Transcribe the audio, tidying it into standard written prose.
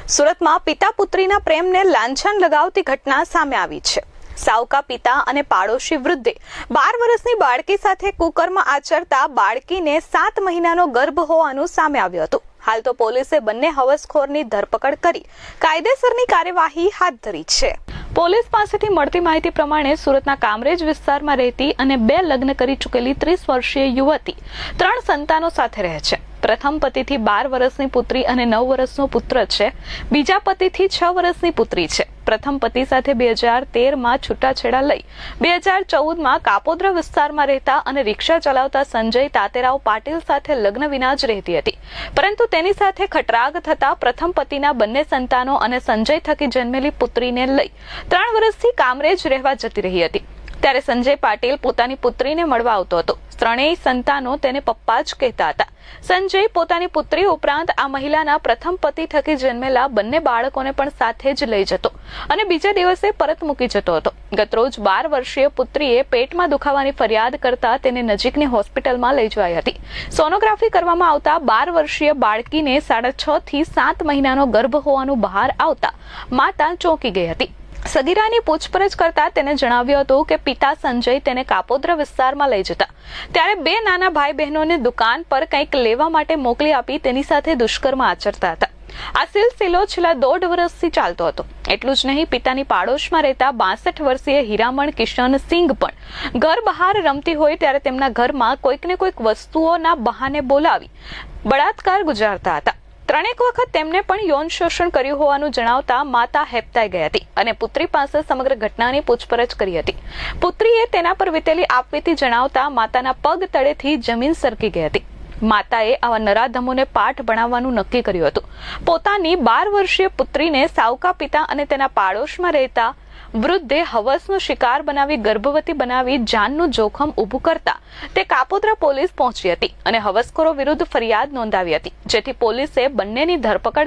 સુરતમાં પિતા પુત્રીના પ્રેમને લાંછન લગાવતી ઘટના સામે આવી છે। સાવકા પિતા અને પાડોશી વૃદ્ધે 12 વર્ષની બાળકી સાથે કુકર્મ આચરતા બાળકીને 7 મહિનાનો ગર્ભ હોવાનું સામે આવ્યું હતું। હાલ તો પોલીસે બંને હવસખોરની ધરપકડ કરી કાયદેસરની કાર્યવાહી હાથ ધરી છે। પોલીસ પાસેથી મળતી માહિતી પ્રમાણે સુરતના કામરેજ વિસ્તારમાં રહેતી અને 2 લગ્ન કરી ચૂકેલી 30 વર્ષીય યુવતી 3 સંતાનો સાથે રહે છે। પ્રથમ પતિથી 12 વર્ષની પુત્રી અને 9 વર્ષનો પુત્ર છે। બીજા પતિથી 6 વર્ષની પુત્રી છે। પ્રથમ પતિ સાથે 2013માં છૂટાછેડા લઈ 2014માં કાપોદ્રા વિસ્તારમાં રહેતા અને રિક્ષા ચલાવતા સંજય તાતેરાવ પાટીલ સાથે લગ્ન વિના જ રહેતી હતી, પરંતુ તેની સાથે ખટરાગ થતા પ્રથમ પતિના બંને સંતાનો અને સંજય થકી જન્મેલી પુત્રીને લઈ 3 વર્ષથી કામરેજ રહેવા જતી રહી હતી। ત્યારે સંજય પાટીલ પોતાની પુત્રીને મળવા આવતો હતો। ત્રણેય સંતાનો તેને પપ્પા જ કહેતા હતા। સંજય પોતાની પુત્રી ઉપરાંત આ મહિલાના પ્રથમ પતિ થકી જન્મેલા બંને બાળકોને પણ સાથે જ લઈ જતો અને બીજા દિવસે પરત મૂકી જતો હતો। ગતરોજ 12 વર્ષીય પુત્રીએ પેટમાં દુખાવાની ફરિયાદ કરતા તેને નજીકની હોસ્પિટલમાં લઈ જવાઈ હતી। સોનોગ્રાફી કરવામાં આવતા 12 વર્ષીય બાળકીને 6.5 થી 7 મહિનાનો ગર્ભ હોવાનું બહાર આવતા માતા ચોંકી ગઈ હતી। સગીરાની પૂછપરછ કરતા તેને જણાવ્યું હતું કે પિતા સંજય તેને કાપોદ્રા વિસ્તારમાં લઈ જતા ત્યારે 2 નાના ભાઈ બહેનોને દુકાન પર કંઈક લેવા માટે મોકલી આપી તેની સાથે દુષ્કર્મ આચરતા હતા। આ સિલસિલો છેલ્લા 1.5 વર્ષથી ચાલતો હતો। એટલું જ નહીં, પિતાની પાડોશમાં રહેતા 62 વર્ષીય હીરામણ કિશન સિંઘ પણ ઘર બહાર રમતી હોય ત્યારે તેમના ઘરમાં કોઈકને કોઈક વસ્તુઓના બહાને બોલાવી બળાત્કાર ગુજારતા હતા। ત્રણેક વખત તેમને પણ યૌન શોષણ કર્યું હોવાનું જણાવતા માતા હેબતાઈ ગઈ હતી અને પુત્રી પાસે સમગ્ર ઘટનાની પૂછપરછ કરી હતી। પુત્રીએ તેના પર વીતેલી આપવીતી જણાવતા માતાના પગ તળેથી જમીન સરકી ગઈ હતી। માતાએ આવા નરાધમોને પાઠ ભણાવવાનું નક્કી કર્યું હતું। પોતાની 12 વર્ષીય પુત્રીને સાવકા પિતા અને તેના પાડોશમાં રહેતા વૃદ્ધે હવસનો શિકાર બનાવી ગર્ભવતી બનાવી જાનનું જોખમ ઊભું કરતા તે કાપોદ્રા પોલીસ પહોંચી હતી અને હવસખોરો વિરુદ્ધ ફરિયાદ નોંધાવી હતી, જેથી પોલીસે બંનેની ધરપકડ